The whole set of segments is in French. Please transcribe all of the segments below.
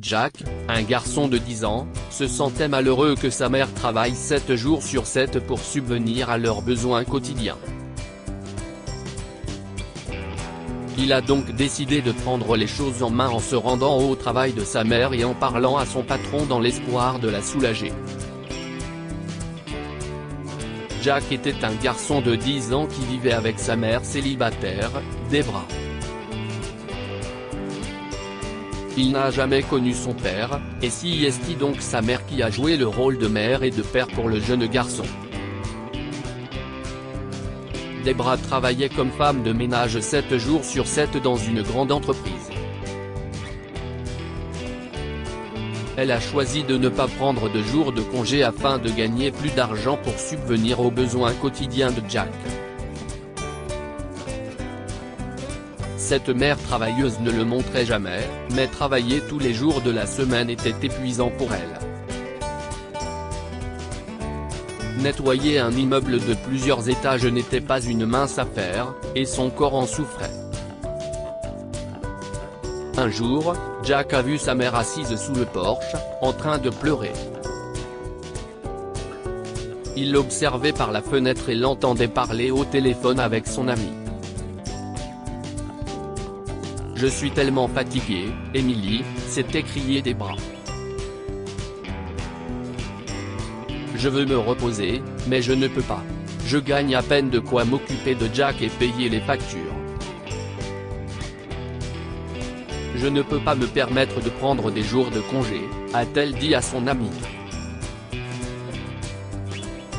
Jack, un garçon de 10 ans, se sentait malheureux que sa mère travaille 7 jours sur 7 pour subvenir à leurs besoins quotidiens. Il a donc décidé de prendre les choses en main en se rendant au travail de sa mère et en parlant à son patron dans l'espoir de la soulager. Jack était un garçon de 10 ans qui vivait avec sa mère célibataire, Debra. Il n'a jamais connu son père, et c'est donc sa mère qui a joué le rôle de mère et de père pour le jeune garçon. Debra travaillait comme femme de ménage 7 jours sur 7 dans une grande entreprise. Elle a choisi de ne pas prendre de jours de congé afin de gagner plus d'argent pour subvenir aux besoins quotidiens de Jack. Cette mère travailleuse ne le montrait jamais, mais travailler tous les jours de la semaine était épuisant pour elle. Nettoyer un immeuble de plusieurs étages n'était pas une mince affaire, et son corps en souffrait. Un jour, Jack a vu sa mère assise sous le porche, en train de pleurer. Il l'observait par la fenêtre et l'entendait parler au téléphone avec son ami. « Je suis tellement fatiguée, Emily », s'est écrié Debra. « Je veux me reposer, mais je ne peux pas. Je gagne à peine de quoi m'occuper de Jack et payer les factures. Je ne peux pas me permettre de prendre des jours de congé », a-t-elle dit à son ami.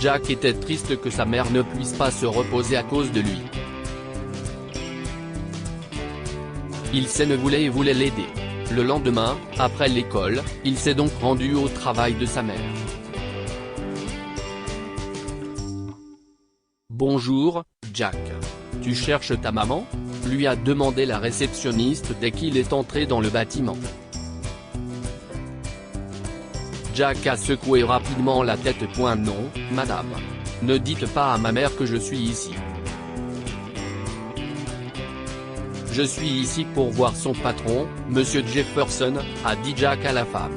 Jack était triste que sa mère ne puisse pas se reposer à cause de lui. Il ne voulait l'aider. Le lendemain, après l'école, il s'est donc rendu au travail de sa mère. « Bonjour, Jack. Tu cherches ta maman ?» lui a demandé la réceptionniste dès qu'il est entré dans le bâtiment. Jack a secoué rapidement la tête. « Non, madame. Ne dites pas à ma mère que je suis ici. Je suis ici pour voir son patron, Monsieur Jefferson », a dit Jack à la femme.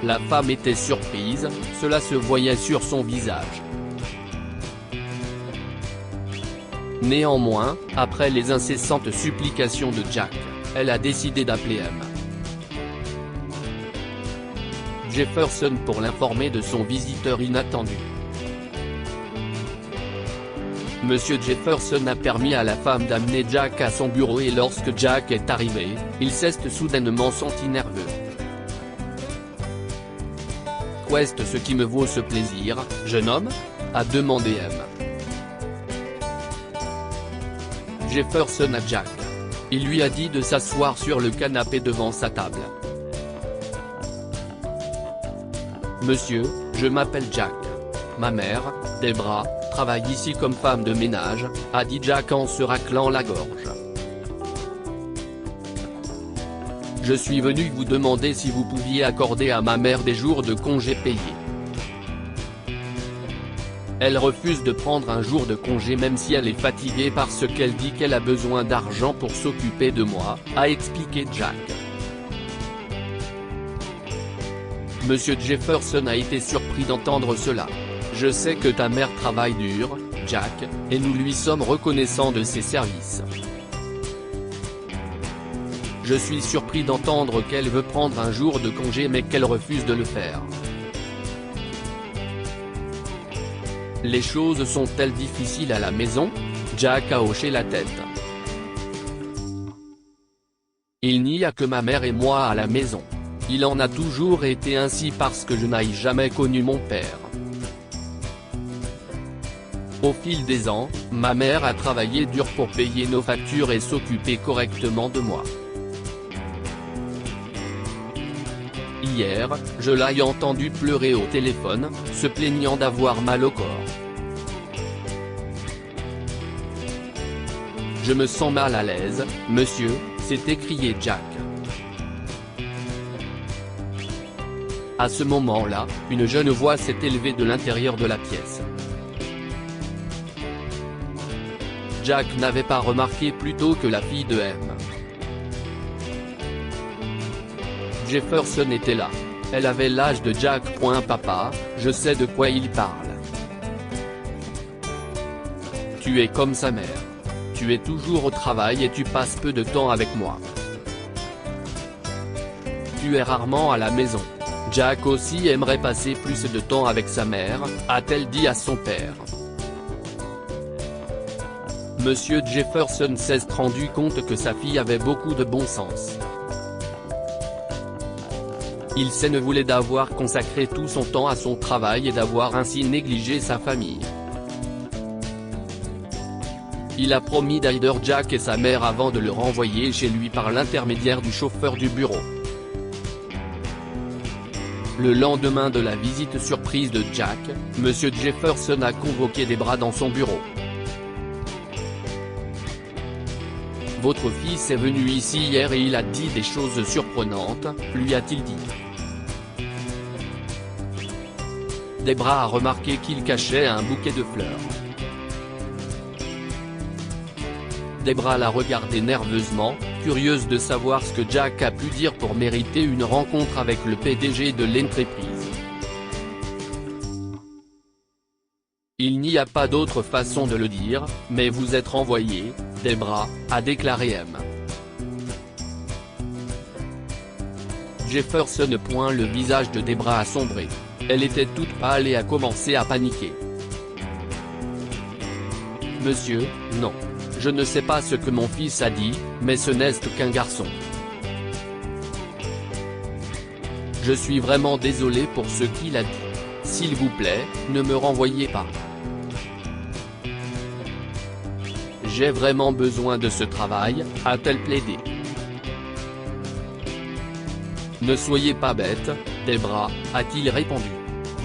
La femme était surprise, cela se voyait sur son visage. Néanmoins, après les incessantes supplications de Jack, elle a décidé d'appeler M. Jefferson pour l'informer de son visiteur inattendu. Monsieur Jefferson a permis à la femme d'amener Jack à son bureau et lorsque Jack est arrivé, il s'est soudainement senti nerveux. « Qu'est-ce ce qui me vaut ce plaisir, jeune homme ?» a demandé M. Jefferson à Jack. Il lui a dit de s'asseoir sur le canapé devant sa table. « Monsieur, je m'appelle Jack. Ma mère, Debra, travaille ici comme femme de ménage », a dit Jack en se raclant la gorge. « Je suis venu vous demander si vous pouviez accorder à ma mère des jours de congé payés. Elle refuse de prendre un jour de congé même si elle est fatiguée parce qu'elle dit qu'elle a besoin d'argent pour s'occuper de moi », a expliqué Jack. Monsieur Jefferson a été surpris d'entendre cela. « Je sais que ta mère travaille dur, Jack, et nous lui sommes reconnaissants de ses services. Je suis surpris d'entendre qu'elle veut prendre un jour de congé mais qu'elle refuse de le faire. Les choses sont-elles difficiles à la maison ?» Jack a hoché la tête. « Il n'y a que ma mère et moi à la maison. Il en a toujours été ainsi parce que je n'ai jamais connu mon père. Au fil des ans, ma mère a travaillé dur pour payer nos factures et s'occuper correctement de moi. Hier, je l'ai entendu pleurer au téléphone, se plaignant d'avoir mal au corps. Je me sens mal à l'aise, monsieur », s'est écrié Jack. À ce moment-là, une jeune voix s'est élevée de l'intérieur de la pièce. Jack n'avait pas remarqué plus tôt que la fille de M. Jefferson était là. Elle avait l'âge de Jack. Papa, je sais de quoi il parle. Tu es comme sa mère. Tu es toujours au travail et tu passes peu de temps avec moi. Tu es rarement à la maison. Jack aussi aimerait passer plus de temps avec sa mère, a-t-elle dit à son père. Monsieur Jefferson s'est rendu compte que sa fille avait beaucoup de bon sens. Il ne voulait d'avoir consacré tout son temps à son travail et d'avoir ainsi négligé sa famille. Il a promis d'aider Jack et sa mère avant de le renvoyer chez lui par l'intermédiaire du chauffeur du bureau. Le lendemain de la visite surprise de Jack, Monsieur Jefferson a convoqué Debra dans son bureau. Votre fils est venu ici hier et il a dit des choses surprenantes, lui a-t-il dit. Debra a remarqué qu'il cachait un bouquet de fleurs. Debra l'a regardé nerveusement, curieuse de savoir ce que Jack a pu dire pour mériter une rencontre avec le PDG de l'entreprise. Il n'y a pas d'autre façon de le dire, mais vous êtes renvoyé, Debra, a déclaré M. Jefferson. Le visage de Debra a sombré. Elle était toute pâle et a commencé à paniquer. Monsieur, non. Je ne sais pas ce que mon fils a dit, mais ce n'est qu'un garçon. Je suis vraiment désolé pour ce qu'il a dit. S'il vous plaît, ne me renvoyez pas. J'ai vraiment besoin de ce travail, a-t-elle plaidé. Ne soyez pas bête, Debra, a-t-il répondu.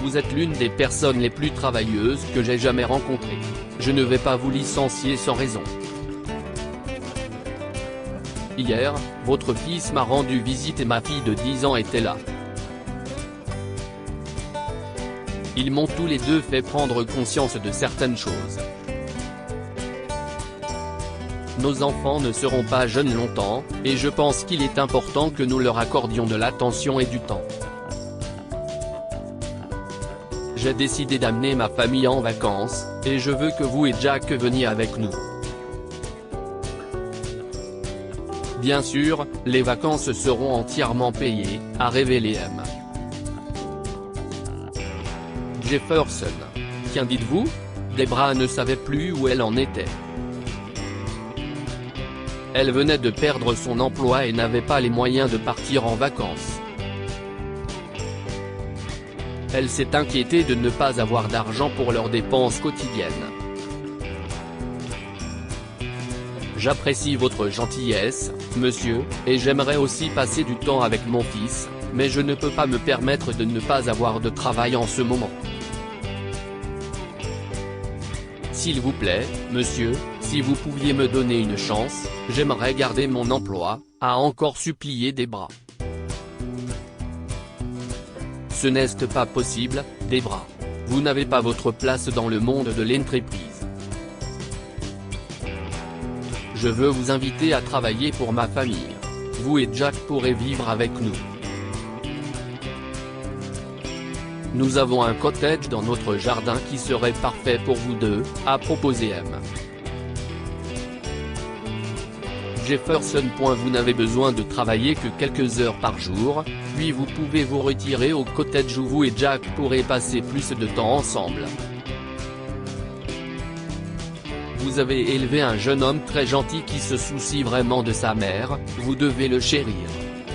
Vous êtes l'une des personnes les plus travailleuses que j'ai jamais rencontrées. Je ne vais pas vous licencier sans raison. Hier, votre fils m'a rendu visite et ma fille de 10 ans était là. Ils m'ont tous les deux fait prendre conscience de certaines choses. Nos enfants ne seront pas jeunes longtemps, et je pense qu'il est important que nous leur accordions de l'attention et du temps. J'ai décidé d'amener ma famille en vacances, et je veux que vous et Jack veniez avec nous. Bien sûr, les vacances seront entièrement payées, a révélé M. Jefferson. Qu'en dites-vous? Debra ne savait plus où elle en était. Elle venait de perdre son emploi et n'avait pas les moyens de partir en vacances. Elle s'est inquiétée de ne pas avoir d'argent pour leurs dépenses quotidiennes. J'apprécie votre gentillesse, monsieur, et j'aimerais aussi passer du temps avec mon fils, mais je ne peux pas me permettre de ne pas avoir de travail en ce moment. S'il vous plaît, monsieur, si vous pouviez me donner une chance, j'aimerais garder mon emploi, a encore supplié Debra. Ce n'est pas possible, Debra. Vous n'avez pas votre place dans le monde de l'entreprise. Je veux vous inviter à travailler pour ma famille. Vous et Jack pourrez vivre avec nous. Nous avons un cottage dans notre jardin qui serait parfait pour vous deux, a proposé M. Jefferson. Vous n'avez besoin de travailler que quelques heures par jour, puis vous pouvez vous retirer au cottage où vous et Jack pourrez passer plus de temps ensemble. Vous avez élevé un jeune homme très gentil qui se soucie vraiment de sa mère, vous devez le chérir.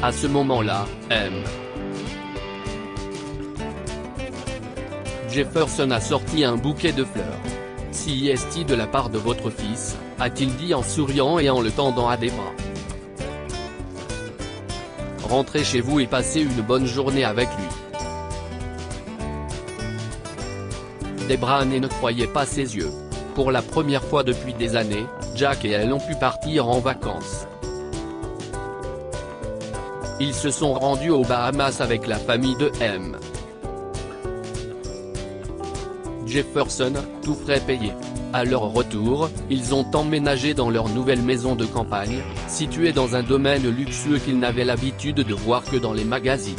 À ce moment-là, M. Jefferson a sorti un bouquet de fleurs. Si est-il de la part de votre fils, a-t-il dit en souriant et en le tendant à Debra. Rentrez chez vous et passez une bonne journée avec lui. Debra ne croyait pas ses yeux. Pour la première fois depuis des années, Jack et elle ont pu partir en vacances. Ils se sont rendus aux Bahamas avec la famille de M. Jefferson, tout frais payés. À leur retour, ils ont emménagé dans leur nouvelle maison de campagne, située dans un domaine luxueux qu'ils n'avaient l'habitude de voir que dans les magazines.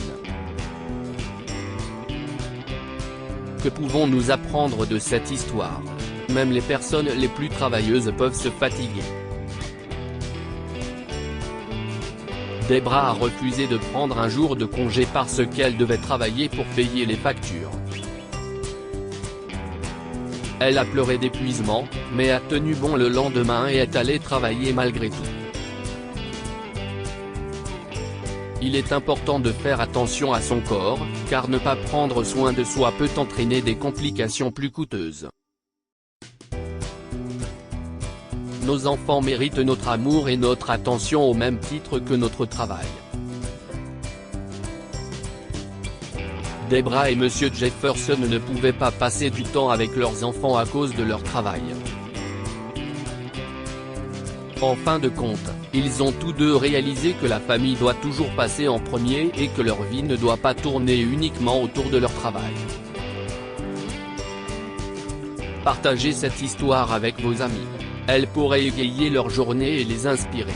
Que pouvons-nous apprendre de cette histoire? Même les personnes les plus travailleuses peuvent se fatiguer. Debra a refusé de prendre un jour de congé parce qu'elle devait travailler pour payer les factures. Elle a pleuré d'épuisement, mais a tenu bon le lendemain et est allée travailler malgré tout. Il est important de faire attention à son corps, car ne pas prendre soin de soi peut entraîner des complications plus coûteuses. Nos enfants méritent notre amour et notre attention au même titre que notre travail. Debra et Monsieur Jefferson ne pouvaient pas passer du temps avec leurs enfants à cause de leur travail. En fin de compte, ils ont tous deux réalisé que la famille doit toujours passer en premier et que leur vie ne doit pas tourner uniquement autour de leur travail. Partagez cette histoire avec vos amis. Elle pourrait égayer leur journée et les inspirer.